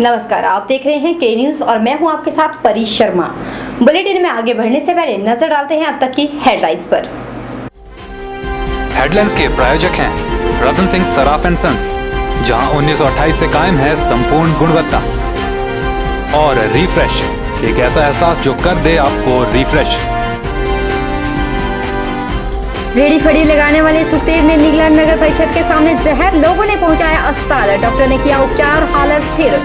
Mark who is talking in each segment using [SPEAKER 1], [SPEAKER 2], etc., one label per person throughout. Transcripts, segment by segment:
[SPEAKER 1] नमस्कार, आप देख रहे हैं के न्यूज और मैं हूं आपके साथ परी शर्मा। बुलेटिन में आगे बढ़ने से पहले नजर डालते हैं अब तक की हेडलाइंस पर।
[SPEAKER 2] हेडलाइंस के प्रायोजक हैं रतन सिंह सराफ एंड सन्स, जहां 1928 से कायम है संपूर्ण गुणवत्ता। और रिफ्रेश, एक ऐसा एहसास जो कर दे आपको रिफ्रेश।
[SPEAKER 1] रेडी फड़ी लगाने वाले सुखदेव ने निगला नगर परिषद के सामने जहर, लोगों ने पहुंचाया अस्पताल, डॉक्टर ने किया उपचार, हालत स्थिर।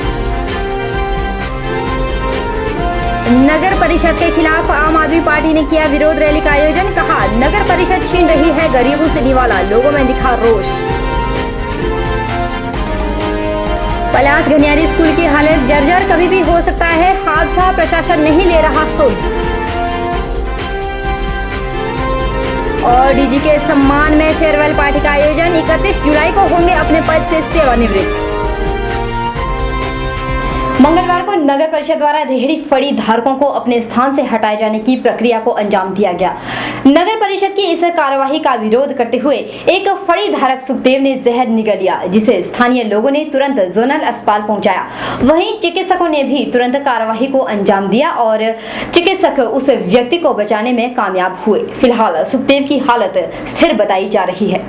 [SPEAKER 1] नगर परिषद के खिलाफ आम आदमी पार्टी ने किया विरोध रैली का आयोजन, कहा नगर परिषद छीन रही है गरीबों से निवाला, लोगों में दिखा रोष। पलास घनियारी स्कूल की हालत जर्जर, कभी भी हो सकता है हादसा, प्रशासन नहीं ले रहा सुध। और डीजी के सम्मान में फेयरवेल पार्टी का आयोजन, 31 जुलाई को होंगे अपने पद से सेवानिवृत्त। मंगलवार को नगर परिषद द्वारा रेहड़ी फड़ी धारकों को अपने स्थान से हटाए जाने की प्रक्रिया को अंजाम दिया गया। नगर परिषद की इस कार्यवाही का विरोध करते हुए एक फड़ी धारक सुखदेव ने जहर निगल लिया, जिसे स्थानीय लोगों ने तुरंत जोनल अस्पताल पहुंचाया। वहीं चिकित्सकों ने भी तुरंत कार्यवाही को अंजाम दिया और चिकित्सक उस व्यक्ति को बचाने में कामयाब हुए। फिलहाल सुखदेव की हालत स्थिर बताई जा रही है।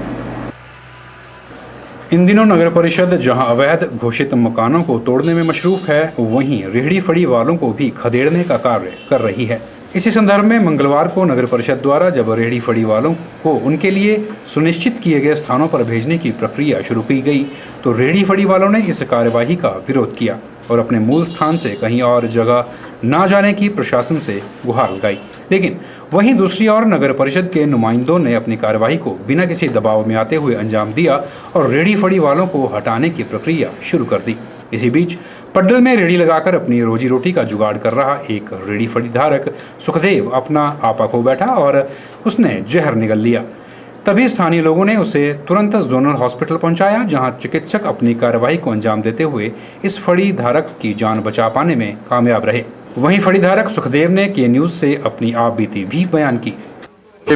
[SPEAKER 3] इन दिनों नगर परिषद जहां अवैध घोषित मकानों को तोड़ने में मशरूफ है, वहीं रेहड़ी फड़ी वालों को भी खदेड़ने का कार्य कर रही है। इसी संदर्भ में मंगलवार को नगर परिषद द्वारा जब रेहड़ी फड़ी वालों को उनके लिए सुनिश्चित किए गए स्थानों पर भेजने की प्रक्रिया शुरू की गई, तो रेहड़ी फड़ी वालों ने इस कार्यवाही का विरोध किया और अपने मूल स्थान से कहीं और जगह न जाने की प्रशासन से गुहार लगाई। लेकिन वहीं दूसरी ओर नगर परिषद के नुमाइंदों ने अपनी कार्यवाही को बिना किसी दबाव में आते हुए अंजाम दिया और रेहड़ी फड़ी वालों को हटाने की प्रक्रिया शुरू कर दी। इसी बीच पड्डल में रेहड़ी लगाकर अपनी रोजी रोटी का जुगाड़ कर रहा एक रेहड़ी फड़ी धारक सुखदेव अपना आपा खो बैठा और उसने जहर निगल लिया। तभी स्थानीय लोगों ने उसे तुरंत जोनल हॉस्पिटल पहुंचाया, जहां चिकित्सक अपनी कार्यवाही को अंजाम देते हुए इस फड़ी धारक की जान बचा पाने में कामयाब रहे। वहीं फड़ी धारक सुखदेव ने के न्यूज से अपनी आप बीती भी बयान की।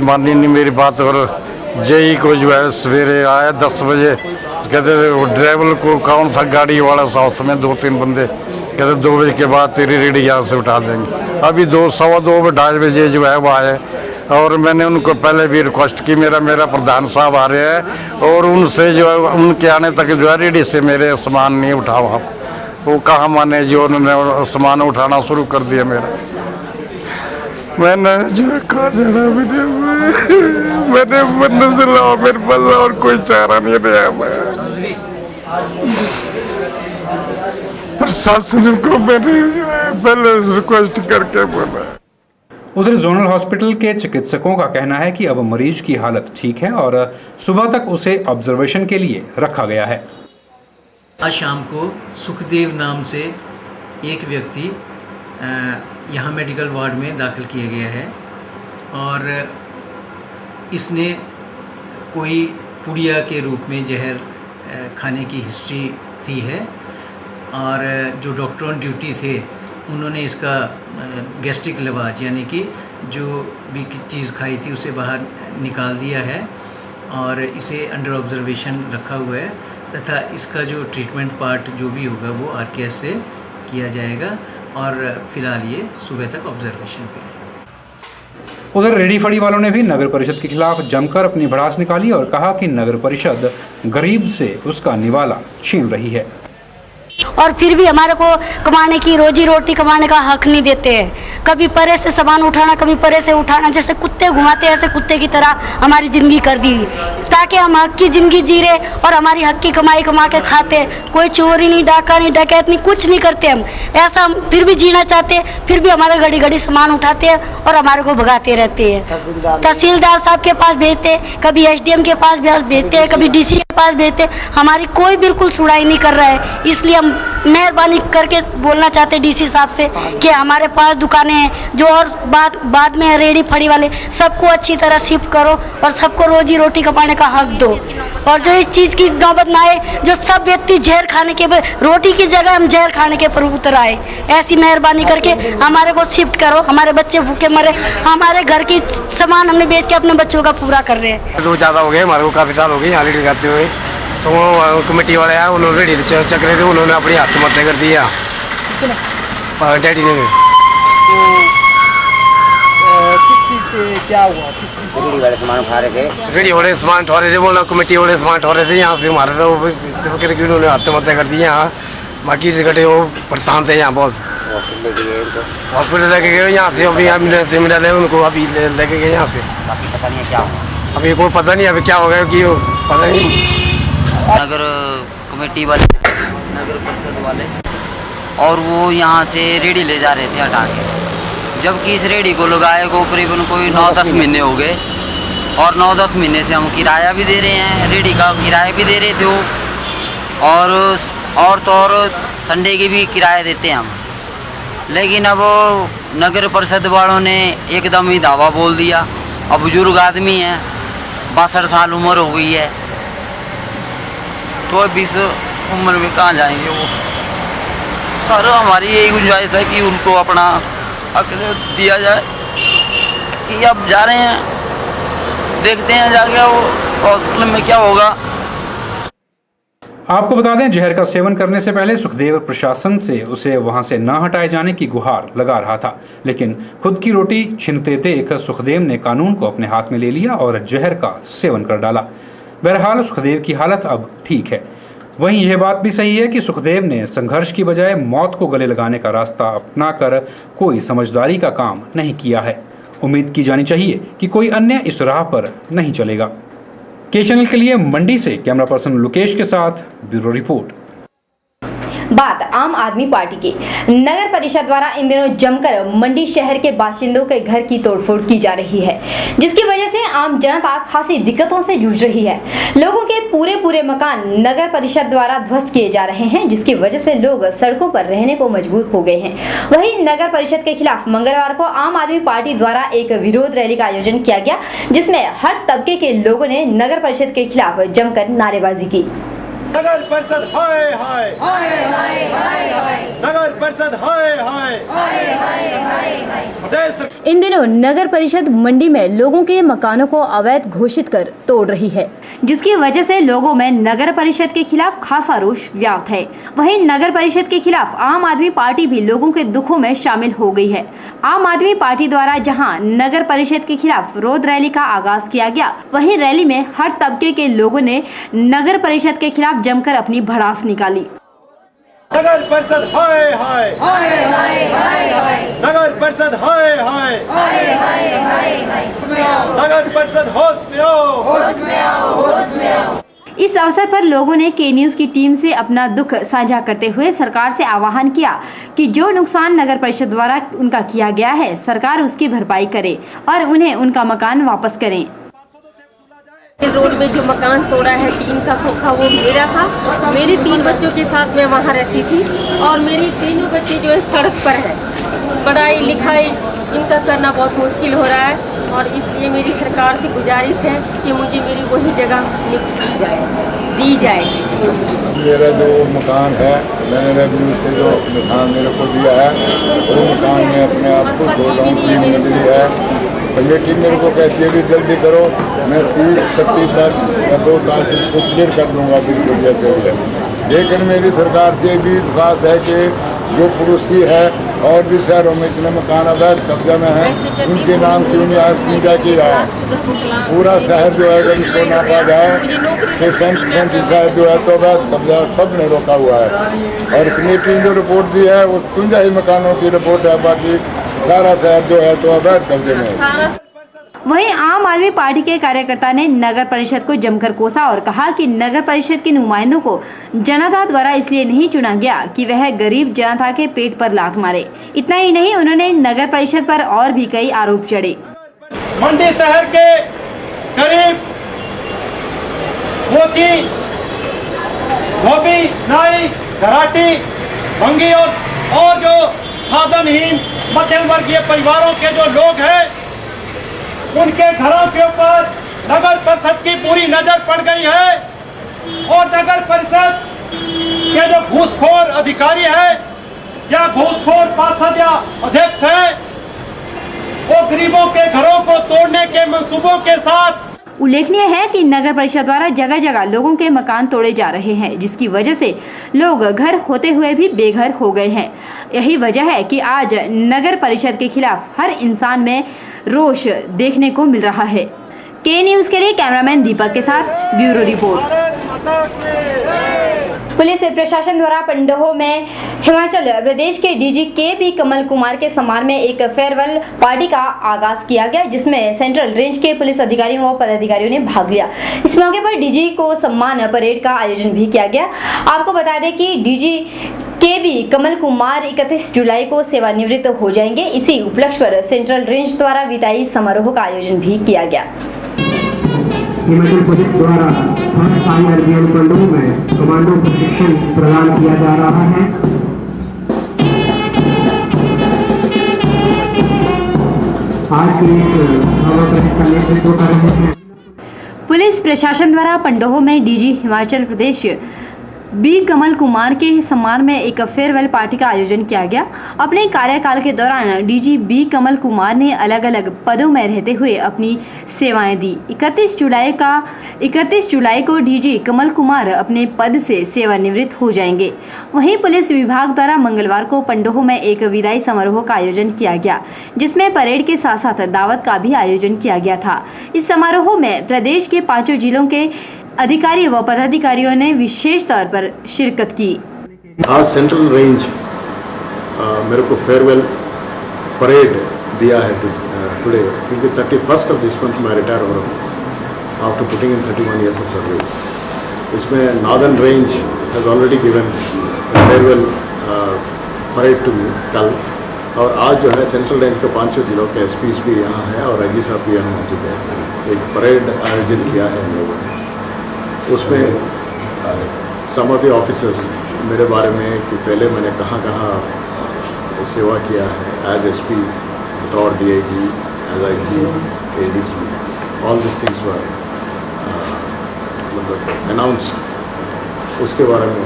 [SPEAKER 4] मानी नहीं मेरी बात, और जेई को जो है सवेरे आया 10 बजे, कहते ड्राइवर को कौन था गाड़ी वाला साउथ में 2-3 बंदे, कहते 2 बजे के बाद तेरी रेडी यहाँ से उठा देंगे। अभी 2-2:15 बजे जो है वो आए और मैंने उनको पहले भी रिक्वेस्ट की, मेरा प्रधान साहब आ रहे हैं और उनसे जो है उनके आने तक जो है रेडी से मेरे सामान नहीं उठाओ आप। वो कहाँ माने जो उन्होंने सामान उठाना शुरू कर दिया मेरा। मैंने जो है कहा जाना मैंने मरने से लाओ मेरे पास और कोई चारा नहीं रहा। मैं प्रशासन को मैंने पहले रिक्वेस्ट करके बोला।
[SPEAKER 3] उधर जोनल हॉस्पिटल के चिकित्सकों का कहना है कि अब मरीज की हालत ठीक है और सुबह तक उसे ऑब्जर्वेशन के लिए रखा गया है।
[SPEAKER 5] आज शाम को सुखदेव नाम से एक व्यक्ति यहाँ मेडिकल वार्ड में दाखिल किया गया है और इसने कोई पुड़िया के रूप में जहर खाने की हिस्ट्री थी है और जो डॉक्टर ऑन ड्यूटी थे उन्होंने इसका गैस्ट्रिक लवाज यानी कि जो भी चीज़ खाई थी उसे बाहर निकाल दिया है और इसे अंडर ऑब्जर्वेशन रखा हुआ है तथा इसका जो ट्रीटमेंट पार्ट जो भी होगा वो RKS से किया जाएगा और फिलहाल ये सुबह तक ऑब्जर्वेशन पे है।
[SPEAKER 3] उधर रेहड़ी फड़ी वालों ने भी नगर परिषद के खिलाफ जमकर अपनी भड़ास निकाली और कहा कि नगर परिषद गरीब से उसका निवाला छीन रही है
[SPEAKER 6] और फिर भी हमारे को कमाने की रोजी रोटी कमाने का हक नहीं देते हैं। कभी परे से सामान उठाना, कभी परे से उठाना, जैसे कुत्ते घुमाते ऐसे कुत्ते की तरह हमारी ज़िंदगी कर दी ताकि हम हक की ज़िंदगी जी रहे और हमारी हक की कमाई कमा के खाते। कोई चोरी नहीं, डाका नहीं, डकैत नहीं, कुछ नहीं करते हम। ऐसा हम फिर भी जीना चाहते हैं, फिर भी हमारे घड़ी घड़ी सामान उठाते हैं और हमारे को भगाते रहते हैं। तहसीलदार साहब के पास भेजते, कभी SDM के पास भेजते हैं, कभी DC के पास भेजते। हमारी कोई बिल्कुल सुनाई नहीं कर रहा है। इसलिए हम मेहरबानी करके बोलना चाहते हैं DC साहब से कि हमारे पास दुकानें हैं जो और बाद में रेहड़ी फड़ी वाले सबको अच्छी तरह शिफ्ट करो और सबको रोजी रोटी कमाने का हक दो और जो इस चीज़ की नौबत ना आए, जो सब व्यक्ति जहर खाने के रोटी की जगह हम जहर खाने के पर उतर आए। ऐसी मेहरबानी करके हमारे को शिफ्ट करो। हमारे बच्चे भूखे मरे, हमारे घर की सामान हमने बेच के अपने बच्चों का पूरा कर रहे हैं।
[SPEAKER 4] तो ज़्यादा हो गए, हमारे को काफ़ी साल हो गए यहाँ रेहड़ी लगाते हुए।
[SPEAKER 7] तो वो कमेटी वाले आए, उन्होंने रेडी चक रहे थे, उन्होंने अपनी आत्महत्या कर दिया डैडी ने।
[SPEAKER 8] किस चीज़ से क्या हुआ?
[SPEAKER 9] रेडी वाले सामान उठा रहे थे,
[SPEAKER 7] रेडी वाले सामान उठा रहे थे, बोला कमेटी वाले सामान उठा रहे थे, यहाँ से मारे थे करके उन्होंने आत्महत्या कर दी यहाँ। बाकी से घटे वो परेशान थे यहाँ बहुत। हॉस्पिटल लेके गए यहाँ से, अभी एम्बुलेंस से मिला है उनको, अभी लेके गए यहाँ से।
[SPEAKER 9] बाकी पता नहीं है क्या हुआ,
[SPEAKER 7] अभी कोई पता नहीं अभी क्या हो गया कि पता नहीं।
[SPEAKER 9] नगर कमेटी वाले, नगर परिषद वाले, और वो यहाँ से रेडी ले जा रहे थे हटा के, जबकि इस रेडी को लगाए को करीबन कोई 9-10 महीने हो गए, और 9-10 महीने से हम किराया भी दे रहे हैं, रेडी का किराया भी दे रहे थे वो, और तो और संडे की भी किराया देते हैं हम। लेकिन अब नगर परिषद वालों ने एकदम ही दावा बोल दिया। अब बुजुर्ग आदमी है, 62 साल उम्र हो गई है, तो 20 उम्र में कहाँ जाएंगे वो। सर हमारी यही गुंजाइश है कि उनको अपना हक दिया जाए, कि अब जा रहे हैं, देखते हैं जाके वो हॉस्पिटल में क्या होगा।
[SPEAKER 3] आपको बता दें, जहर का सेवन करने से पहले सुखदेव प्रशासन से उसे वहां से न हटाए जाने की गुहार लगा रहा था, लेकिन खुद की रोटी छिनते देख सुखदेव ने कानून को अपने हाथ में ले लिया और जहर का सेवन कर डाला। बहरहाल सुखदेव की हालत अब ठीक है। वहीं यह बात भी सही है कि सुखदेव ने संघर्ष की बजाय मौत को गले लगाने का रास्ता अपनाकर कोई समझदारी का काम नहीं किया है। उम्मीद की जानी चाहिए कि कोई अन्य इस राह पर नहीं चलेगा। के चैनल के लिए मंडी से कैमरा पर्सन लोकेश के साथ ब्यूरो रिपोर्ट।
[SPEAKER 1] बात आम आदमी पार्टी की। नगर परिषद द्वारा इन दिनों जमकर मंडी शहर के बाशिंदों के घर की तोड़फोड़ की जा रही है, जिसकी वजह से आम जनता खासी दिक्कतों से जूझ रही है। लोगों के पूरे मकान नगर परिषद द्वारा ध्वस्त किए जा रहे हैं, जिसकी वजह से लोग सड़कों पर रहने को मजबूर हो गए हैं। वहीं नगर परिषद के खिलाफ मंगलवार को आम आदमी पार्टी द्वारा एक विरोध रैली का आयोजन किया गया, जिसमें हर तबके के लोगों ने नगर परिषद के खिलाफ जमकर नारेबाजी की।
[SPEAKER 10] नगर परिषद हाय हाय हाय हाय हाय हाय, नगर परिषद हाय हाय हाय हाय हाय।
[SPEAKER 1] इन दिनों नगर परिषद मंडी में लोगों के मकानों को अवैध घोषित कर तोड़ रही है, जिसकी वजह से लोगों में नगर परिषद के खिलाफ खासा रोष व्याप्त है। वहीं नगर परिषद के खिलाफ आम आदमी पार्टी भी लोगों के दुखों में शामिल हो गई है। आम आदमी पार्टी द्वारा जहां नगर परिषद के खिलाफ विरोध रैली का आगाज किया गया, वहीं रैली में हर तबके के लोगों ने नगर परिषद के खिलाफ जमकर अपनी भड़ास निकाली।
[SPEAKER 10] नगर परिषद हाय हाय हाय हाय हाय हाय, नगर परिषद हाय हाय हाय हाय हाय हाय, नगर परिषद होश में आओ, होश में आओ, होश में आओ।
[SPEAKER 1] इस अवसर पर लोगों ने के न्यूज की टीम से अपना दुख साझा करते हुए सरकार से आह्वान किया कि जो नुकसान नगर परिषद द्वारा उनका किया गया है, सरकार उसकी भरपाई करे और उन्हें उनका मकान वापस करें।
[SPEAKER 11] रोड में जो मकान तोड़ा है टीन का खोखा, वो मेरा था। मेरे 3 बच्चों के साथ मैं वहाँ रहती थी और मेरी तीनों बच्चे जो है सड़क पर है। पढ़ाई लिखाई इनका करना बहुत मुश्किल हो रहा है और इसलिए मेरी सरकार से गुजारिश है कि मुझे मेरी वही जगह दी जाए।
[SPEAKER 12] मेरा जो मकान है, मैंने रेवेन्यू से जो मकान मेरे को दिया है, वो मकान में अपने आप को छोड़ रहा हूँ। 3 मंजिली है। कमेटी मेरे को कहती है कि जल्दी करो, मैं 30-31 तक या 2 तारीख को क्लियर कर दूँगा बिल्कुल जैसे। लेकिन मेरी सरकार से भी विश्वास है कि जो पड़ोसी है और भी शहरों में इतने मकान अवैध कब्जा में है, उनके नाम क्यों नहीं आज पूजा की जाए। पूरा शहर जो है अगर इसको नापा जाए तो 37 शहर जो है तो अवैध कब्जा सब ने रोका हुआ है। और कमेटी ने जो रिपोर्ट दी है वो 53 मकानों की रिपोर्ट है, बाकी सारा शहर जो है तो अवैध कब्जे में है।
[SPEAKER 1] वहीं आम आदमी पार्टी के कार्यकर्ता ने नगर परिषद को जमकर कोसा और कहा कि नगर परिषद के नुमाइंदों को जनता द्वारा इसलिए नहीं चुना गया कि वह गरीब जनता के पेट पर लात मारे। इतना ही नहीं, उन्होंने नगर परिषद पर और भी कई आरोप चढ़े।
[SPEAKER 10] मंडी शहर के करीब मोची, धोबी, नाई, घराटी, भंगी और जो साधनहीन मध्यम वर्गीय परिवारों के जो लोग हैं, उनके घरों के ऊपर नगर परिषद की पूरी नजर पड़ गई है। और नगर परिषद के जो घूसखोर अधिकारी है या घूसखोर पार्षद या अध्यक्ष है, वो गरीबों के घरों को तोड़ने के मंसूबों के साथ
[SPEAKER 1] उल्लेखनीय है कि नगर परिषद द्वारा जगह जगह लोगों के मकान तोड़े जा रहे हैं, जिसकी वजह से लोग घर होते हुए भी बेघर हो गए हैं। यही वजह है कि आज नगर परिषद के खिलाफ हर इंसान में रोष देखने को मिल रहा है। के न्यूज़ के लिए कैमरामैन दीपक के साथ ब्यूरो रिपोर्ट। पुलिस प्रशासन द्वारा पंडोह में हिमाचल प्रदेश के डीजी के कमल कुमार के सम्मान में एक फेयरवेल पार्टी का आगाज किया गया, जिसमें सेंट्रल रेंज के पुलिस अधिकारियों व पदाधिकारियों ने भाग लिया। इस मौके पर डीजी को सम्मान परेड का आयोजन भी किया गया। आपको बता दें कि डीजी के कमल कुमार 31 जुलाई को सेवानिवृत्त हो जाएंगे। इसी उपलक्ष्य पर सेंट्रल रेंज द्वारा विदाई समारोह का आयोजन भी किया गया।
[SPEAKER 13] हिमाचल पुलिस द्वारा हर साल अर्जियन पंडोह में कमांडो प्रशिक्षण प्रदान किया जा रहा है। आज के इस समारोह का नेतृत्व कर रहे हैं
[SPEAKER 1] पुलिस प्रशासन द्वारा पंडोह में डीजी हिमाचल प्रदेश कमल कुमार के सम्मान में एक फेयरवेल पार्टी का आयोजन किया गया। अपने कार्यकाल के दौरान डीजी कमल कुमार ने अलग अलग पदों में रहते हुए अपनी सेवाएं दी। 31 जुलाई को डीजी कमल कुमार अपने पद से सेवानिवृत्त हो जाएंगे। वहीं पुलिस विभाग द्वारा मंगलवार को पंडोह में एक विदाई समारोह का आयोजन किया गया, जिसमें परेड के साथ साथ दावत का भी आयोजन किया गया था। इस समारोह में प्रदेश के 5 जिलों के अधिकारी व पदाधिकारियों ने विशेष तौर पर शिरकत की।
[SPEAKER 14] आज सेंट्रल रेंज मेरे को फेयरवेल परेड दिया है टुडे, क्योंकि 31st ऑफ दिस मंथ मैं रिटायर हो रहा हूँ after putting in 31 years of service. इसमें northern range has already given farewell parade to me कल, और आज जो है सेंट्रल रेंज के 5 जिलों के एसपीज भी यहाँ हैं और आईजी साहब भी यहाँ मौजूद हैं। एक परेड आयोजन किया है हम लोगों ने। उसमें सम ऑफ द ऑफिसर्स मेरे बारे में कि पहले मैंने कहाँ सेवा किया है एज एसपी, बतौर DIG, as IG, ADG, all this things were मतलब अनाउंस्ड। उसके बारे में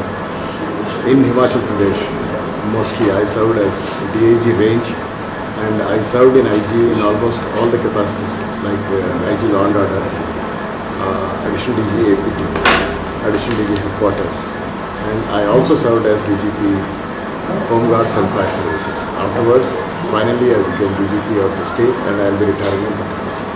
[SPEAKER 14] in Himachal Pradesh mostly I served as DIG range and I served in IG in almost all the capacities like IG law and order, additional DG APT, additional DG headquarters, and I also served as DGP Home Guards and Fire Services. Afterwards, finally I became DGP of the state and I will be retiring in the past.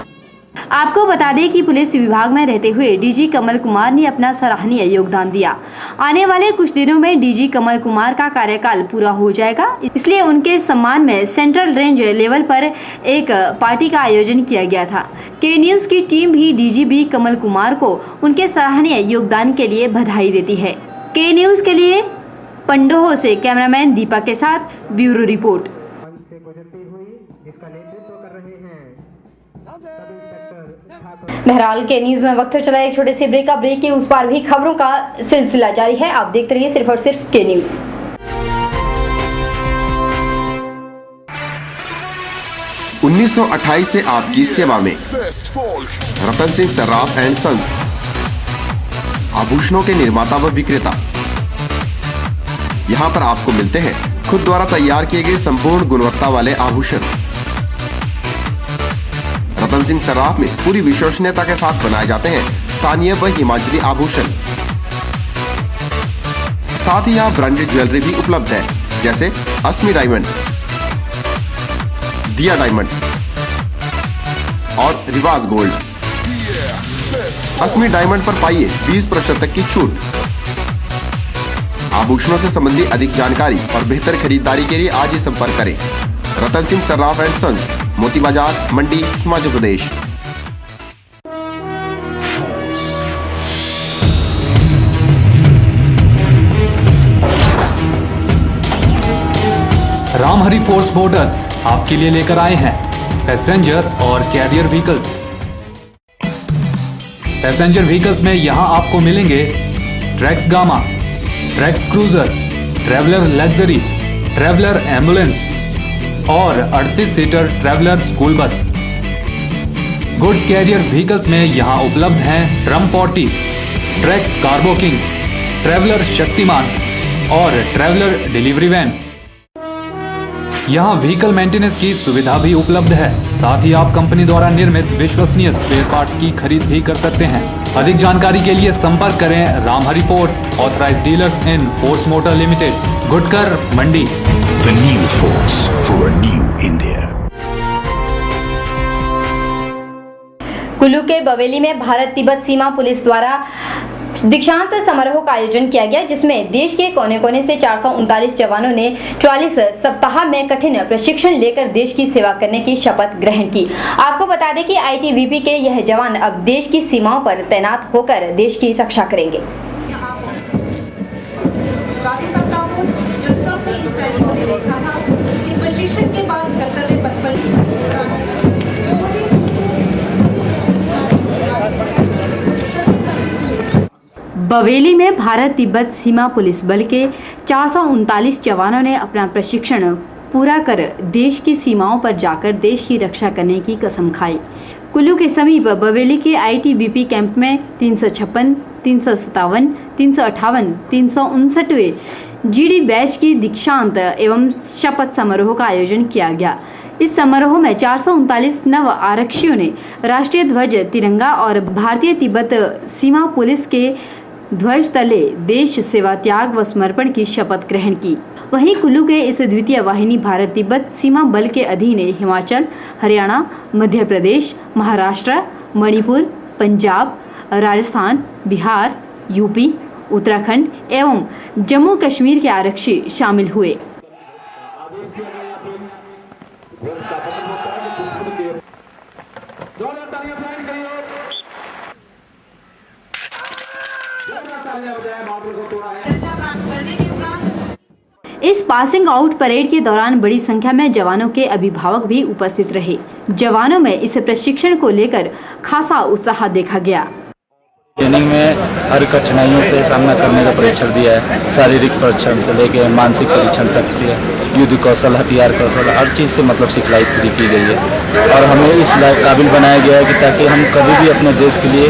[SPEAKER 1] आपको बता दें कि police विभाग में रहते हुए DG Kamal Kumar ने अपना सराहनीय योगदान दिया। आने वाले कुछ दिनों में डीजी कमल कुमार का कार्यकाल पूरा हो जाएगा, इसलिए उनके सम्मान में सेंट्रल रेंज लेवल पर एक पार्टी का आयोजन किया गया था। के न्यूज़ की टीम भी डीजी कमल कुमार को उनके सराहनीय योगदान के लिए बधाई देती है। के न्यूज़ के लिए पंडोह से कैमरामैन दीपक के साथ ब्यूरो रिपोर्ट। बहरहाल के न्यूज़ में वक्त चला एक छोटे से ब्रेक का। ब्रेक के उस पार भी खबरों का सिलसिला जारी है। आप देखते रहिए सिर्फ और सिर्फ के न्यूज़।
[SPEAKER 15] 1928 से आपकी सेवा में रतन सिंह सर्राफ एंड सन्स, आभूषणों के निर्माता व विक्रेता। यहाँ पर आपको मिलते हैं खुद द्वारा तैयार किए गए संपूर्ण गुणवत्ता वाले आभूषण। रतन सिंह सर्राफ में पूरी विश्वसनीयता के साथ बनाए जाते हैं स्थानीय व हिमाचली आभूषण। साथ ही यहाँ ब्रांडेड ज्वेलरी भी उपलब्ध है, जैसे अस्मी डायमंड, दिया डायमंड और रिवाज गोल्ड। अस्मी डायमंड पर पाइए 20% तक की छूट। आभूषणों से संबंधित अधिक जानकारी और बेहतर खरीदारी के लिए आज ही संपर्क करें। रतन सिंह सर्राफ एंड सन्स, मोती बाजार, मंडी, हिमाचल प्रदेश।
[SPEAKER 2] रामहरि फोर्स मोटर्स आपके लिए लेकर आए हैं पैसेंजर और कैरियर व्हीकल्स। पैसेंजर व्हीकल्स में यहां आपको मिलेंगे Trax Gama, Trax Cruiser, Traveller luxury, Traveller ambulance और 38 seater Traveller school bus. Goods carrier vehicles में यहां उपलब्ध हैं Trump 40, Trax cargo king, Traveller Shaktiman और ट्रैवलर डिलीवरी वैन। यहाँ व्हीकल मेंटेनेंस की सुविधा भी उपलब्ध है। साथ ही आप कंपनी द्वारा निर्मित विश्वसनीय स्पेयर पार्ट्स की खरीद भी कर सकते हैं। अधिक जानकारी के लिए संपर्क करें Ramhari Force, authorised dealers in Force Motor Limited, Gutkar, Mandi.
[SPEAKER 16] The new force for a new India.
[SPEAKER 1] Kullu के बवेली में भारत तिब्बत सीमा पुलिस द्वारा दीक्षांत समारोह का आयोजन किया गया, जिसमें देश के कोने कोने से 439 जवानों ने 44 सप्ताह में कठिन प्रशिक्षण लेकर देश की सेवा करने की शपथ ग्रहण की। आपको बता दें कि आईटीबीपी के यह जवान अब देश की सीमाओं पर तैनात होकर देश की रक्षा करेंगे।
[SPEAKER 17] प्रशिक्षण के बाद कर्तव्य पथ पर
[SPEAKER 1] बवेली में भारत तिब्बत सीमा पुलिस बल के 439 जवानों ने अपना प्रशिक्षण पूरा कर देश की सीमाओं पर जाकर देश की रक्षा करने की कसम खाई। कुल्लू के समीप बवेली के आईटीबीपी कैंप में 356, 357, 358, 359वें जीडी बैच की दीक्षांत एवं शपथ समारोह का आयोजन किया गया। इस समारोह में 439 नव आरक्षियों ने राष्ट्रीय ध्वज, तिरंगा और भारतीय तिब्बत सीमा पुलिस के ध्वज तले देश सेवा, त्याग व समर्पण की शपथ ग्रहण की। वहीं कुल्लू के इस द्वितीय वाहिनी भारत तिब्बत सीमा बल के अधीन हिमाचल, हरियाणा, मध्य प्रदेश, महाराष्ट्र, मणिपुर, पंजाब, राजस्थान, बिहार, यूपी, उत्तराखंड एवं जम्मू कश्मीर के आरक्षी शामिल हुए। इस पासिंग आउट परेड के दौरान बड़ी संख्या में जवानों के अभिभावक भी उपस्थित रहे। जवानों में इस प्रशिक्षण को लेकर खासा उत्साह देखा गया।
[SPEAKER 18] ट्रेनिंग में हर कठिनाइयों से सामना करने का परीक्षण दिया है। शारीरिक परीक्षण से लेकर मानसिक परीक्षण तक दिया, युद्ध कौशल, हथियार कौशल, हर चीज़ से मतलब सिखलाई पूरी की गई है। और हमें इस काबिल बनाया गया है कि ताकि हम कभी भी अपने देश के लिए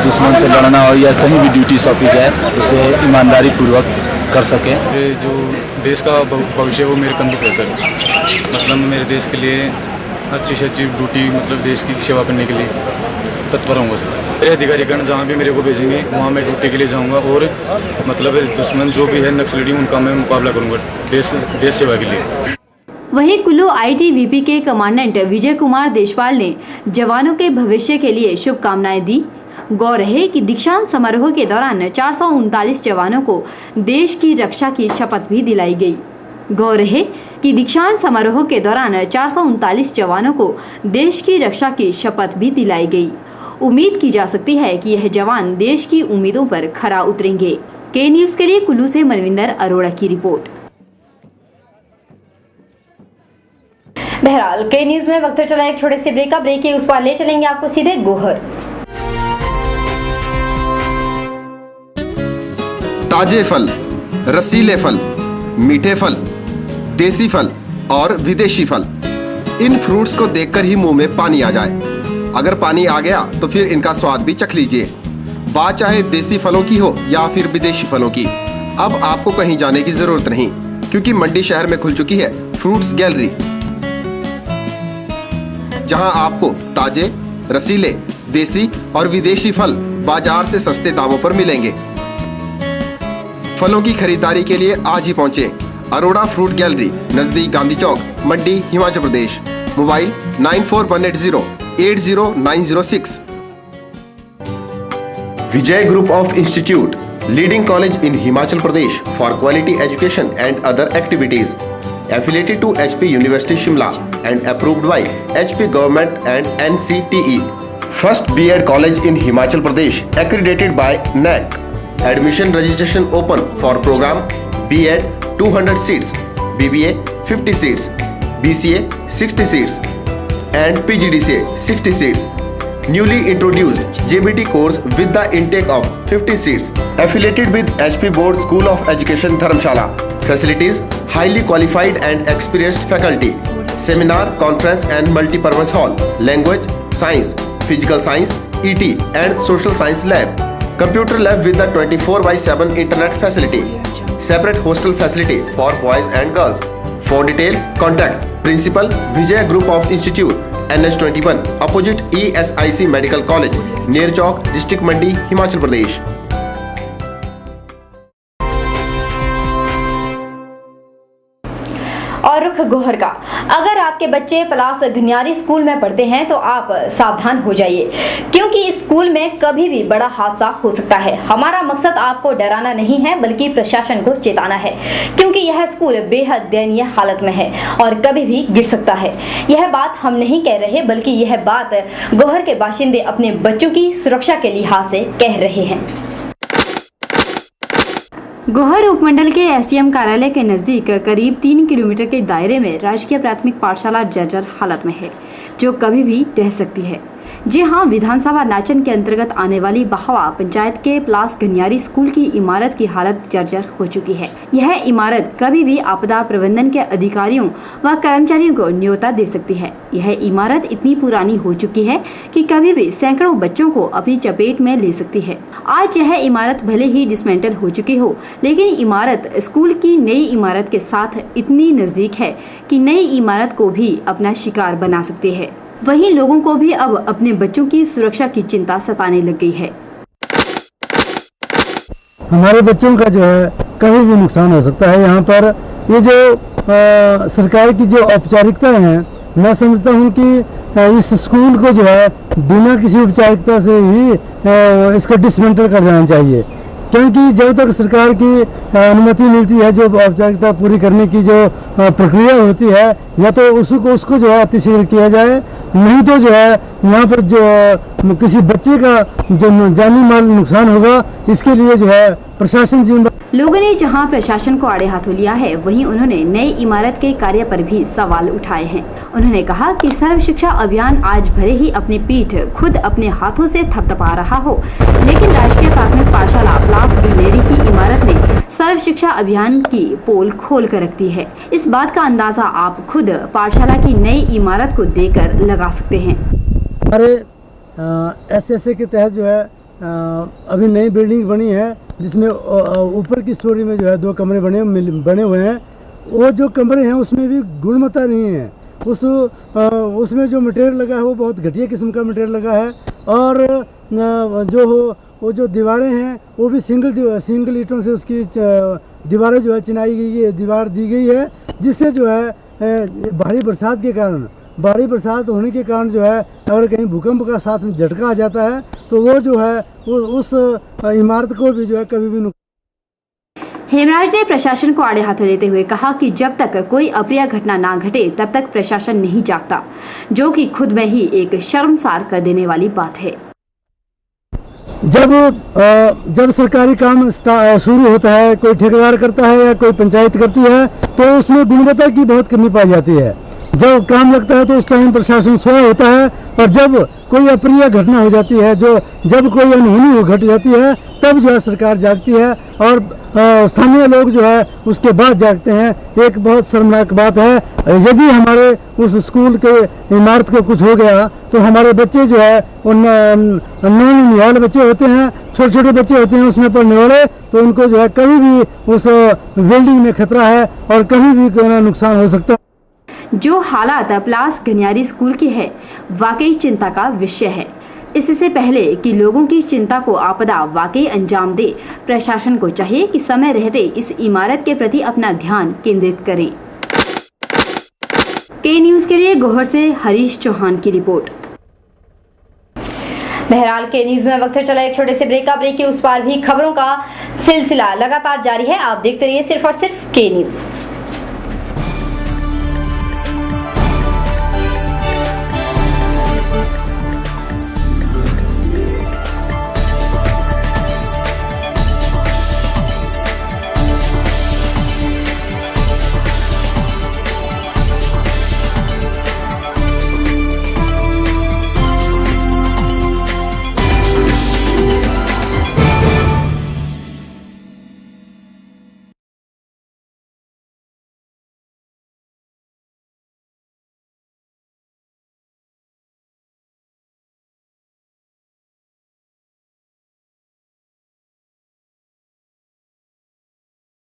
[SPEAKER 18] दुश्मन से लड़ना हो या कहीं भी ड्यूटी सौंपी जाए उसे ईमानदारी पूर्वक कर सकें।
[SPEAKER 19] जो देश का भविष्य वो मेरे कंधे पे सर, मतलब मेरे देश के लिए अच्छी से अच्छी ड्यूटी, मतलब देश की सेवा करने के लिए तत्पर होंगे सर। मेरे अधिकारीगण जहाँ भी मेरे को भेजेंगे वहाँ मैं ड्यूटी के लिए जाऊँगा और मतलब दुश्मन जो भी है नक्सली, उनका मैं मुकाबला करूँगा देश सेवा के लिए।
[SPEAKER 1] वहीं कुल्लू आईटीबीपी के कमांडेंट विजय कुमार देशपाल ने जवानों के भविष्य के लिए शुभकामनाएं दी। गौर है कि दीक्षांत समारोह के दौरान 439 जवानों को देश की रक्षा की शपथ भी दिलाई गई। गौर है कि दीक्षांत समारोह के दौरान 439 जवानों को देश की रक्षा की शपथ भी दिलाई गई। उम्मीद की जा सकती है कि यह जवान देश की उम्मीदों पर खरा उतरेंगे। के न्यूज के लिए कुल्लू से मनविंदर अरोड़ा की रिपोर्ट। बहरहाल के न्यूज में वक्त चला एक छोटे से ब्रेक का। ब्रेक के उस पार ले चलेंगे आपको सीधे गोहर।
[SPEAKER 15] ताजे फल, रसीले फल, मीठे फल, देसी फल और विदेशी फल, इन फ्रूट्स को देखकर ही मुंह में पानी आ जाए। अगर पानी आ गया तो फिर इनका स्वाद भी चख लीजिए। बात चाहे देसी फलों की हो या फिर विदेशी फलों की, अब आपको कहीं जाने की जरूरत नहीं, क्योंकि मंडी शहर में खुल चुकी है फ्रूट्स गैलरी, जहां आपको ताजे, रसीले, देसी और विदेशी फल बाजार से सस्ते दामों पर मिलेंगे। फलों की खरीदारी के लिए आज ही पहुंचे अरोड़ा फ्रूट गैलरी, नजदीक Gandhi Chowk, Mandi, Himachal Pradesh. Mobile 9418080906। Vijay group of institute, leading college in Himachal Pradesh for quality education and other activities, affiliated to HP University Shimla and approved by HP Government and NCTE. First B.Ed college in Himachal Pradesh, accredited by NAC. Admission registration open for program B.Ed 200 seats, BBA 50 seats, BCA 60 seats and PGDCA 60 seats. Newly introduced JBT course with the intake of 50 seats. Affiliated with HP Board School of Education Dharamshala. Facilities: highly qualified and experienced faculty. Seminar, conference and multi-purpose hall. Language, science, physical science, ET and social science lab. Computer lab with the 24/7 internet facility. Separate hostel facility for boys and girls. For detail, contact Principal Vijay Group of Institute, NH21 opposite ESIC medical college, Ner Chowk, district Mandi, Himachal Pradesh.
[SPEAKER 1] और रुख गोहर का, अगर आपके बच्चे पलास घनियारी school में पढ़ते हैं तो आप सावधान हो जाइए, क्योंकि इस स्कूल में कभी भी बड़ा हादसा हो सकता है। हमारा मकसद आपको डराना नहीं है बल्कि प्रशासन को चेताना है, क्योंकि यह स्कूल बेहद दयनीय हालत में है और कभी भी गिर सकता है। यह बात हम नहीं कह रहे बल्कि यह बात गोहर के बाशिंदे अपने बच्चों की सुरक्षा के लिहाज से कह रहे हैं। गोहर उपमंडल के SDM कार्यालय के नजदीक करीब 3 किलोमीटर के दायरे में राजकीय प्राथमिक पाठशाला जर्जर हालत में है, जो कभी भी ढह सकती है। जी हां, विधानसभा नाचन के अंतर्गत आने वाली बहवा पंचायत के पलास घनियारी स्कूल की इमारत की हालत जर्जर हो चुकी है। यह इमारत कभी भी आपदा प्रबंधन के अधिकारियों व कर्मचारियों को न्योता दे सकती है। यह इमारत इतनी पुरानी हो चुकी है कि कभी भी सैकड़ों बच्चों को अपनी चपेट में ले सकती है। आज यह इमारत भले ही डिसमेंटल हो चुकी हो, लेकिन इमारत स्कूल की नई इमारत के साथ इतनी नजदीक है कि नई इमारत को भी अपना शिकार बना सकती है। वहीं लोगों को भी अब अपने बच्चों की सुरक्षा की चिंता सताने लग गई है।
[SPEAKER 20] हमारे बच्चों का जो है कभी भी नुकसान हो सकता है। यहाँ पर ये जो सरकार की जो औपचारिकताएं हैं, मैं समझता हूँ कि इस स्कूल को जो है बिना किसी औपचारिकता से ही इसको डिसमेंटल कर देना चाहिए, क्योंकि जब तक सरकार की अनुमति मिलती है, जो औपचारिकता पूरी करने की जो प्रक्रिया होती है, या तो उसको जो है अतिशीघ्र किया जाए, नहीं तो जो है यहाँ पर जो किसी बच्चे का जो जानी माल नुकसान होगा, इसके लिए जो है प्रशासन जिम्मेदार।
[SPEAKER 1] लोगों ने जहां प्रशासन को आड़े हाथों लिया है, वहीं उन्होंने नई इमारत के कार्य पर भी सवाल उठाए हैं। उन्होंने कहा कि सर्व शिक्षा अभियान आज भले ही अपनी पीठ खुद अपने हाथों से थपथपा रहा हो, लेकिन राजकीय प्राथमिक पाठशाला पलास घनियारी की इमारत ने सर्व शिक्षा अभियान की पोल खोल कर रख दी है। इस बात का अंदाजा आप खुद पाठशाला की नई इमारत को देखकर लगा सकते हैं।
[SPEAKER 20] हमारे SSA के तहत जो है अभी नई बिल्डिंग बनी है, जिसमें ऊपर की स्टोरी में जो है 2 कमरे बने हुए हैं। वो जो कमरे हैं उसमें भी गुणवत्ता नहीं है। उसमें जो मटेरियल लगा है वो बहुत घटिया किस्म का मटेरियल लगा है, और वो जो दीवारें हैं वो भी सिंगल ईंटों से उसकी दीवारें जो है चिनाई गई है, दीवार दी गई है, जिससे जो है भारी बरसात होने के कारण जो है अगर कहीं भूकंप का साथ में झटका आ जाता है तो वो जो है उस इमारत को भी जो है कभी भी
[SPEAKER 1] हेमराज ने प्रशासन को आड़े हाथों लेते हुए कहा कि जब तक कोई अप्रिय घटना ना घटे तब तक प्रशासन नहीं जागता, जो कि खुद में ही एक शर्मसार कर देने वाली बात है।
[SPEAKER 20] जब सरकारी काम शुरू होता है, कोई ठेकेदार करता है या कोई पंचायत करती है, तो उसमें गुणवत्ता की बहुत कमी पाई जाती है। जब काम लगता है तो उस टाइम प्रशासन सोया होता है, और जब कोई अप्रिय घटना हो जाती है, जब कोई अनहोनी घट जाती है, तब जो है सरकार जागती है और स्थानीय लोग जो है उसके बाद जागते हैं। एक बहुत शर्मनाक बात है, यदि हमारे उस स्कूल के इमारत को कुछ हो गया तो हमारे बच्चे जो है निहाल बच्चे होते हैं, छोटे बच्चे होते हैं, उसमें पढ़ने वाले, तो उनको जो है कभी भी उस बिल्डिंग में खतरा है और कभी भी नुकसान हो सकता है।
[SPEAKER 1] जो हालात पलास घनियारी स्कूल की है वाकई चिंता का विषय है। इससे पहले कि लोगों की चिंता को आपदा वाकई अंजाम दे, प्रशासन को चाहिए कि समय रहते इस इमारत के प्रति अपना ध्यान केंद्रित करें। के न्यूज के लिए गोहर से हरीश चौहान की रिपोर्ट। बहरहाल के न्यूज में वक्त चला एक छोटे से ब्रेक के उस पार भी खबरों का सिलसिला लगातार जारी है। आप देखते रहिए सिर्फ और सिर्फ के न्यूज।